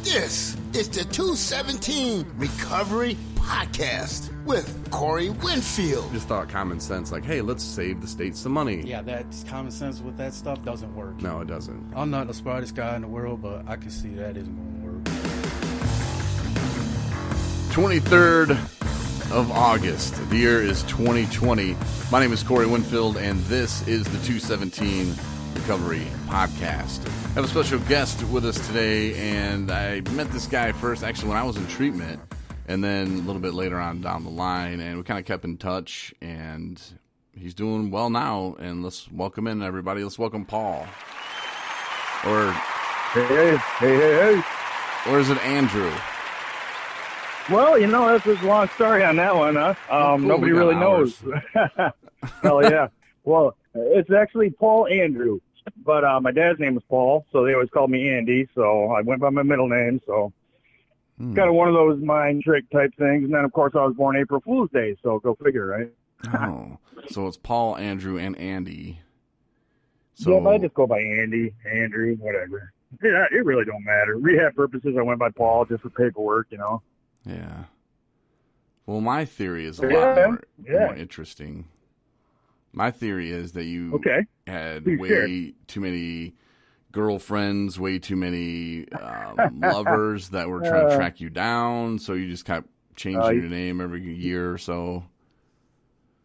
This is the 217 Recovery Podcast with Corey Winfield. Just thought common sense, like, hey, let's save the state some money. Yeah, that's common sense with that stuff doesn't work. No, it doesn't. I'm not the smartest guy in the world, but I can see that isn't going to work. 23rd of August. The year is 2020. My name is Corey Winfield, and this is the 217 Recovery Podcast. I have a special guest with us today, and I met this guy first, actually, when I was in treatment, and then a little bit later on down the line, and we kind of kept in touch, and he's doing well now, and let's welcome in, everybody. Let's welcome Paul. Or, Hey. Or is it Andrew? Well, you know, that's a long story on that one, huh? Cool, nobody really knows. Hell yeah. Well, it's actually Paul Andrew, but my dad's name was Paul, so they always called me Andy, so I went by my middle name, so kind of one of those mind trick type things. And then, of course, I was born April Fool's Day, so go figure, right? Oh, so it's Paul, Andrew, and Andy. So, yeah, I just go by Andy, Andrew, whatever. Yeah, it really don't matter. Rehab purposes, I went by Paul just for paperwork, you know. Yeah. Well, my theory is a lot more interesting. My theory is that you had way too many girlfriends, way too many lovers that were trying to track you down, so you just kept changing your name every year or so.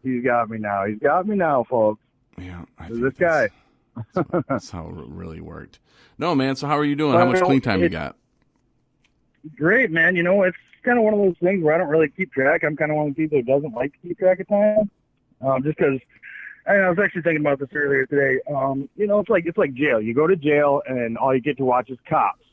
He's got me now, folks. Yeah, This guy. That's how it really worked. No, man, so how are you doing? How much clean time you got? Great, man. You know, it's kind of one of those things where I don't really keep track. I'm kind of one of the people who doesn't like to keep track of time, just because I was actually thinking about this earlier today. You know, it's like jail. You go to jail, and all you get to watch is cops.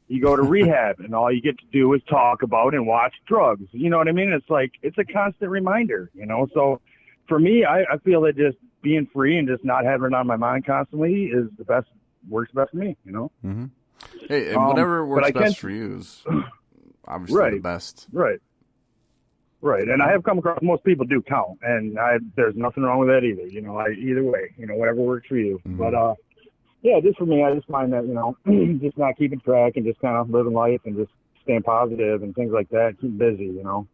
You go to rehab, and all you get to do is talk about and watch drugs. You know what I mean? It's a constant reminder, you know? So for me, I feel that just being free and just not having it on my mind constantly is works best for me, you know? Mm-hmm. Hey, and whatever works best for you is obviously the best. Right. And I have come across most people do count, and there's nothing wrong with that either. You know, either way, you know, whatever works for you. Mm-hmm. But yeah, just for me, I just find that, you know, just not keeping track and just kind of living life and just staying positive and things like that, keep busy, you know,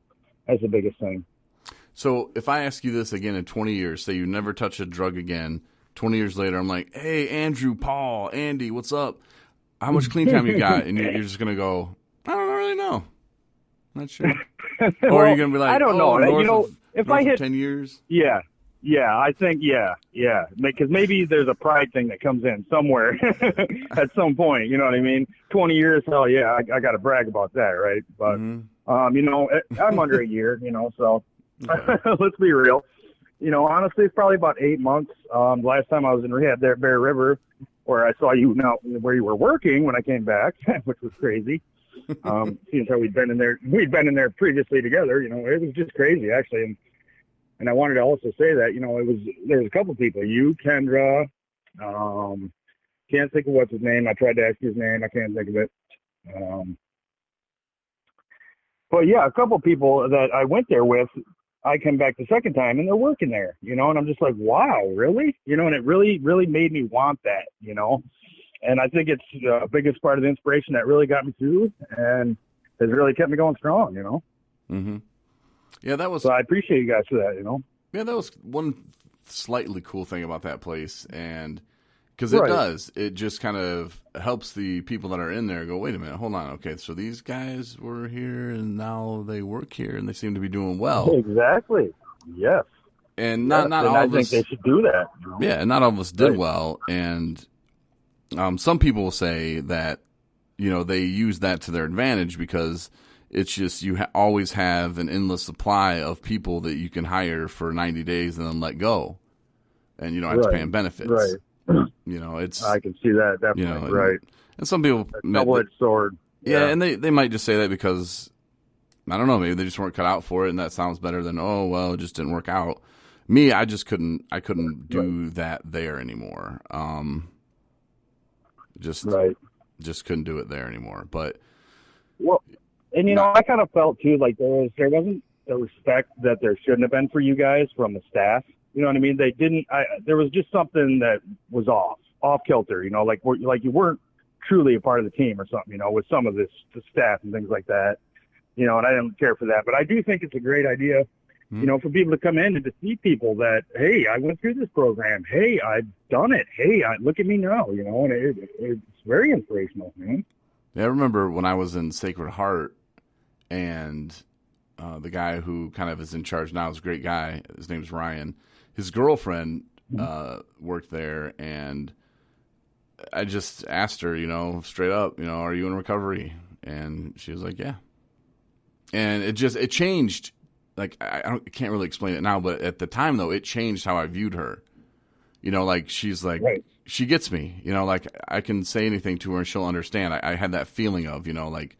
that's the biggest thing. So if I ask you this again in 20 years, say you never touch a drug again, 20 years later, I'm like, hey, Andrew, Paul, Andy, what's up? How much clean time you got? And you're just going to go, I don't really know. Not sure. Or are you going to be like, I don't know. You know, if I hit 10 years? Yeah, I think, yeah. Because maybe there's a pride thing that comes in somewhere at some point, you know what I mean? 20 years, hell yeah, I got to brag about that, right? But, you know, I'm under a year, you know, so let's be real. You know, honestly, it's probably about 8 months. Last time I was in rehab there at Bear River, where I saw you where you were working when I came back, which was crazy. Seeing how we'd been in there previously together, you know, it was just crazy actually. And I wanted to also say that, you know, there was a couple people, you, Kendra, can't think of what's his name. I tried to ask his name. I can't think of it. But yeah, a couple people that I went there with, I came back the second time and they're working there, you know, and I'm just like, wow, really? You know, and it really, really made me want that, you know, and I think it's the biggest part of the inspiration that really got me through and has really kept me going strong, you know? Mm-hmm. Yeah, that was. So I appreciate you guys for that, you know? Yeah, that was one slightly cool thing about that place. And because it just kind of helps the people that are in there go, wait a minute, hold on. Okay, so these guys were here and now they work here and they seem to be doing well. Exactly. Yes. And not all I of us. think they should do that. You know? Yeah, and not all of us did well. And some people will say that, you know, they use that to their advantage because it's just you always have an endless supply of people that you can hire for 90 days and then let go. And you don't have to pay them benefits. Right. You know, I can see that definitely. You know, right. And some people double-edged sword. Yeah, and they might just say that because I don't know, maybe they just weren't cut out for it, and that sounds better than it just didn't work out. Me, I just couldn't do that there anymore. Just couldn't do it there anymore. But and you know, I kind of felt too like there wasn't the respect that there shouldn't have been for you guys from the staff. You know what I mean? They didn't. There was just something that was off kilter. You know, like you weren't truly a part of the team or something, with some of the staff and things like that, and I didn't care for that. But I do think it's a great idea, for people to come in and to see people that, hey, I went through this program. Hey, I've done it. Hey, look at me now, and it's very inspirational, man. Yeah, I remember when I was in Sacred Heart, and the guy who kind of is in charge now is a great guy. His name's Ryan. His girlfriend worked there, and I just asked her, straight up, are you in recovery? And she was like, yeah. And it changed. Like, I can't really explain it now, but at the time, though, it changed how I viewed her. Like, she's like, right. She gets me, like, I can say anything to her and she'll understand. I had that feeling of, like,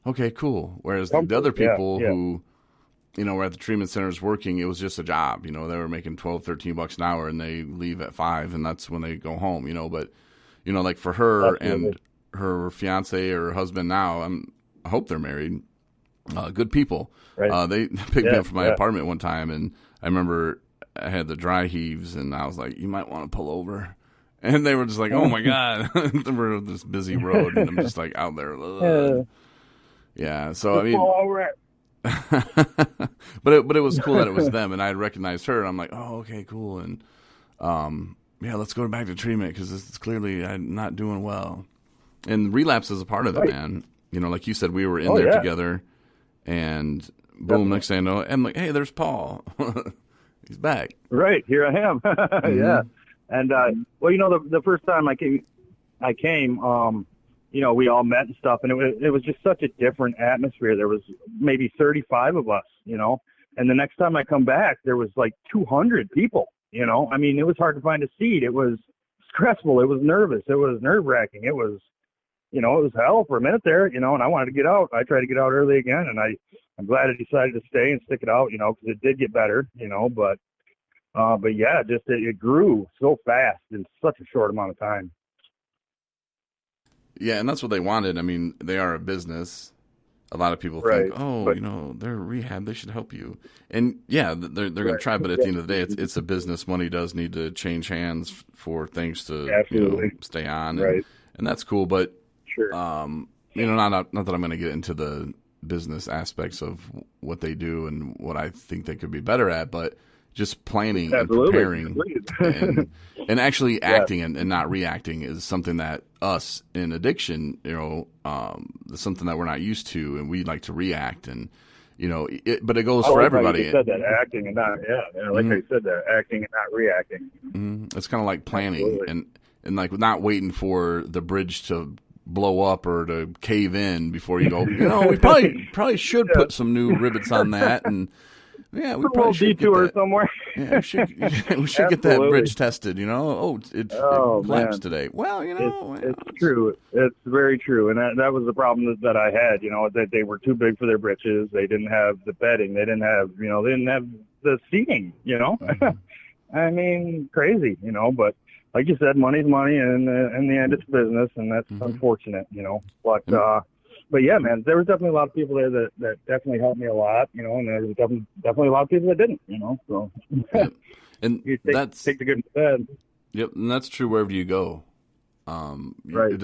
okay, cool. Whereas the other people who, were at the treatment centers working, it was just a job. They were making $12, $13 an hour, and they leave at 5, and that's when they go home, But, like, for her and her fiance or husband now, I hope they're married. Good people. Right. They picked me up from my apartment one time, and I remember I had the dry heaves, and I was like, you might want to pull over. And they were just like, oh, my God. We're on this busy road, and I'm just like out there. Yeah, so, I mean. but it was cool that it was them, and I had recognized her, and I'm like, oh, okay, cool. And, let's go back to treatment because this is clearly I'm not doing well. And relapse is a part of it, man. Like you said, we were in there together. And boom, next thing I know, I'm like, hey, there's Paul. He's back. Right, here I am. Yeah. And, the first time I came, we all met and stuff, and it was just such a different atmosphere. There was maybe 35 of us, and the next time I come back, there was like 200 people, I mean, it was hard to find a seat. It was stressful. It was nervous. It was nerve-wracking. It was, it was hell for a minute there, and I wanted to get out. I tried to get out early again, and I'm glad I decided to stay and stick it out, because it did get better, but yeah, just it grew so fast in such a short amount of time. Yeah, and that's what they wanted. I mean, they are a business. A lot of people think, they're rehab, they should help you. And yeah, they're going to try, but at the end of the day, it's a business. Money does need to change hands for things to stay on, and that's cool. But sure. Not that I'm going to get into the business aspects of what they do and what I think they could be better at, but just planning and preparing and actually acting and not reacting is something that us in addiction, is something that we're not used to, and we like to react, and but it goes for everybody. You said that, acting and not, like I said that, acting and not reacting. It's kind of like planning and like not waiting for the bridge to blow up or to cave in before you go, we probably should put some new rivets on that, and we probably should detour somewhere. Yeah, we should get that bridge tested, it collapsed today. Well, it's true. It's very true. And that was the problem that I had, that they were too big for their britches. They didn't have the bedding. They didn't have, they didn't have the seating, I mean, crazy, but like you said, money's money, and in the end, it's business, and that's unfortunate, But yeah, man, there was definitely a lot of people there that definitely helped me a lot, and there was definitely a lot of people that didn't, So and you that's take the good and the bad. Yep, and that's true wherever you go. Right.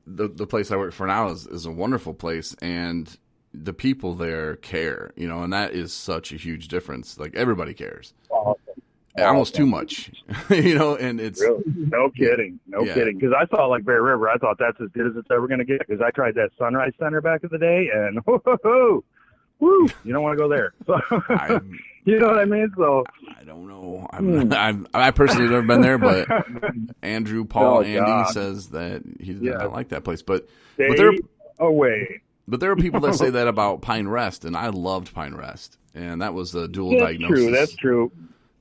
The place I work for now is a wonderful place, and the people there care, and that is such a huge difference. Like, everybody cares. Almost too much, and it's really? No kidding. Because I thought, like Bear River, I thought that's as good as it's ever going to get. Because I tried that Sunrise Center back in the day, and woo, you don't want to go there. So, you know what I mean? So I don't know. I personally have never been there, but Andrew, Paul, Andy says that he doesn't like that place. But there are people that say that about Pine Rest, and I loved Pine Rest, and that was a dual diagnosis. That's true.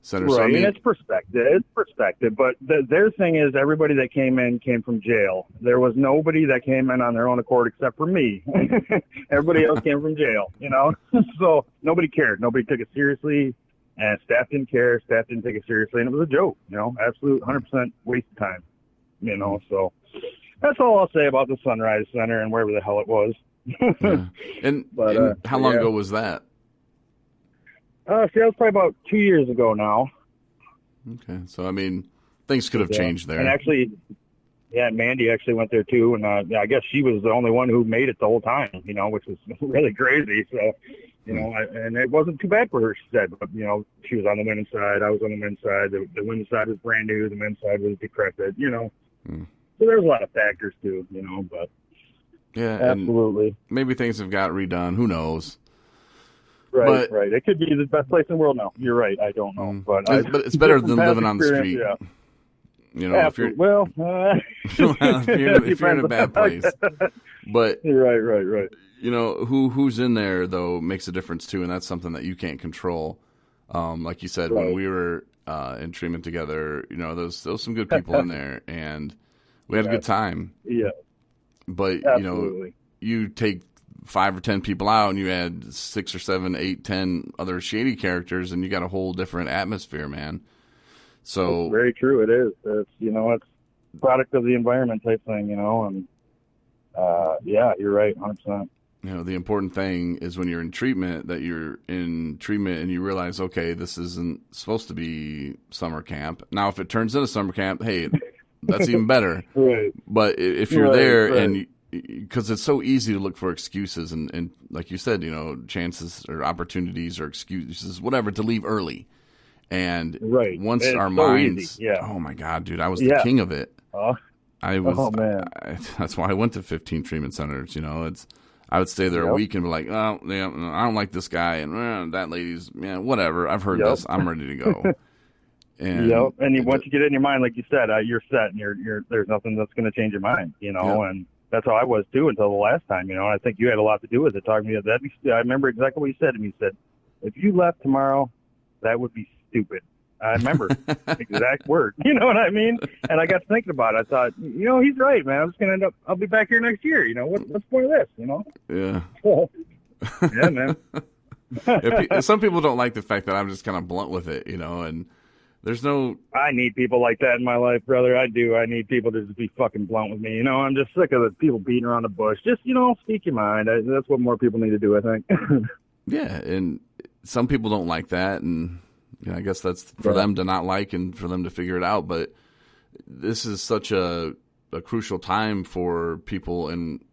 Center. Right, So, I mean, it's perspective. But their thing is, everybody that came in came from jail. There was nobody that came in on their own accord except for me. Everybody else came from jail, So nobody cared. Nobody took it seriously, and staff didn't care. Staff didn't take it seriously, and it was a joke, absolute 100% waste of time, So that's all I'll say about the Sunrise Center and wherever the hell it was. Yeah. And how long ago was that? That was probably about 2 years ago now. Okay, so I mean, things could have changed there. And actually, Yeah, and Mandy actually went there too, and I guess she was the only one who made it the whole time, which was really crazy. So, and it wasn't too bad for her, she said. But she was on the women's side, I was on the men's side. The women's side was brand new, the men's side was decrepit. So there's a lot of factors too, but yeah, absolutely. Maybe things have got redone. Who knows? Right, right. It could be the best place in the world now. You're right. I don't know, but it's better than living on the street. Yeah. If you're if you're in a bad place, but right. Who's in there though makes a difference too, and that's something that you can't control. Like you said, when we were in treatment together, there's some good people in there, and we had a good time. Yeah, but absolutely. You take 5 or 10 people out, and you add 6 or 7, 8, 10 other shady characters, and you got a whole different atmosphere, man. So it's very true. It is. It's it's product of the environment type thing, and yeah, you're right, 100%. The important thing is when you're in treatment, that you're in treatment and you realize, okay, this isn't supposed to be summer camp. Now, if it turns into summer camp, hey, that's even better. Right. But if you're there and because it's so easy to look for excuses and like you said, chances or opportunities or excuses, whatever, to leave early. And once it's our so minds, easy. Yeah. Oh my God, dude, I was the king of it. I was. Oh man, that's why I went to 15 treatment centers. I would stay there a week and be like, oh, yeah, I don't like this guy, and that lady's, whatever. I've heard this. I'm ready to go. And once you get it in your mind, like you said, you're set, and you're there's nothing that's going to change your mind, and that's how I was too until the last time, and I think you had a lot to do with it. Talking to me about that, I remember exactly what you said to me. You said, if you left tomorrow, that would be stupid. I remember exact word. You know what I mean? And I got thinking about it. I thought, he's right, man. I'm just gonna I'll be back here next year. What's the point of this? Yeah. Yeah, man. Some people don't like the fact that I'm just kind of blunt with it, and there's no. I need people like that in my life, brother. I do. I need people to just be fucking blunt with me. I'm just sick of the people beating around the bush. Just speak your mind. That's what more people need to do, I think. Yeah, and some people don't like that, and. I guess that's for them to not like and for them to figure it out. But this is such a crucial time for people in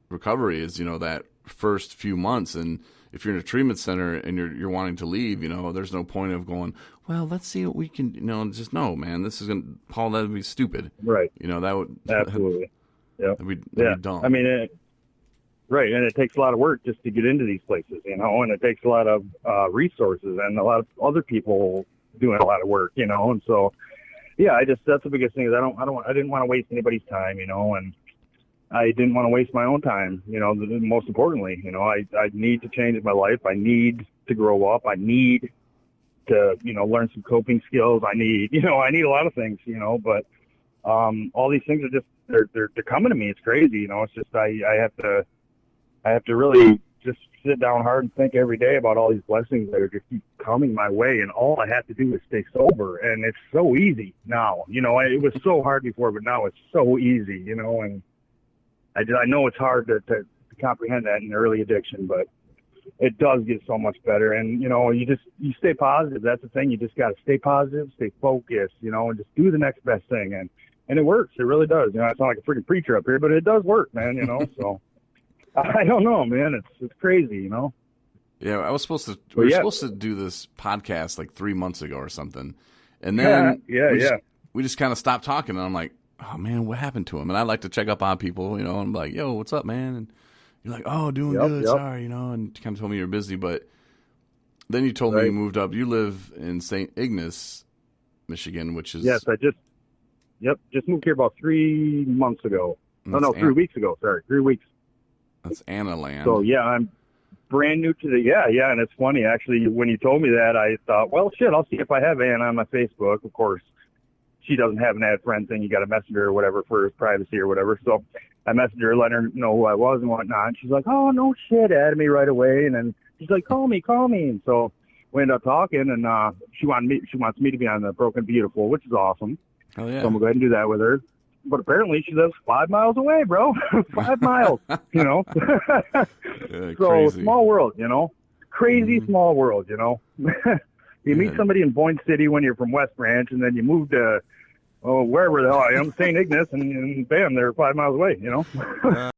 recovery is, that first few months. And if you're in a treatment center and you're wanting to leave, there's no point of going, well, let's see what we can, just no, man, this is going to, Paul, that would be stupid. Right. That would. Absolutely. That'd be dumb. I mean, right, and it takes a lot of work just to get into these places, and it takes a lot of resources and a lot of other people doing a lot of work, and so, yeah, that's the biggest thing is I didn't want to waste anybody's time, and I didn't want to waste my own time, most importantly, I need to change my life. I need to grow up. I need to, learn some coping skills. I need a lot of things, but all these things are just, they're coming to me. It's crazy, it's just, I have to really just sit down hard and think every day about all these blessings that are just keep coming my way. And all I have to do is stay sober. And it's so easy now. It was so hard before, but now it's so easy, and I know it's hard to comprehend that in early addiction, but it does get so much better. And, you stay positive. That's the thing. You just got to stay positive, stay focused, and just do the next best thing. And it works. It really does. I sound like a freaking preacher up here, but it does work, man, so. I don't know, man. It's crazy, Yeah, I was supposed to. We were supposed to do this podcast like 3 months ago or something, and then we just kind of stopped talking. And I'm like, oh man, what happened to him? And I like to check up on people, and I'm like, yo, what's up, man? And you're like, oh, doing good, sorry, and you kind of told me you're busy, but then you told me you moved up. You live in St. Ignace, Michigan, which is I just moved here about 3 months ago. 3 weeks ago. Sorry, 3 weeks. That's Anna land. So, I'm brand new to and it's funny, actually, when you told me that, I thought, well, shit, I'll see if I have Anna on my Facebook. Of course, she doesn't have an add friend thing. You got to message her or whatever for privacy or whatever. So I messaged her, letting her know who I was and whatnot. And she's like, oh, no shit, added me right away. And then she's like, call me. And so we ended up talking, and she wants me to be on the Broken Beautiful, which is awesome. Oh, yeah. So I'm going to go ahead and do that with her. But apparently she lives 5 miles away, bro. 5 miles, So crazy. small world, crazy small world, You meet somebody in Boyne City when you're from West Branch, and then you move to wherever the hell I am, St. Ignace, and bam, they're 5 miles away, you know?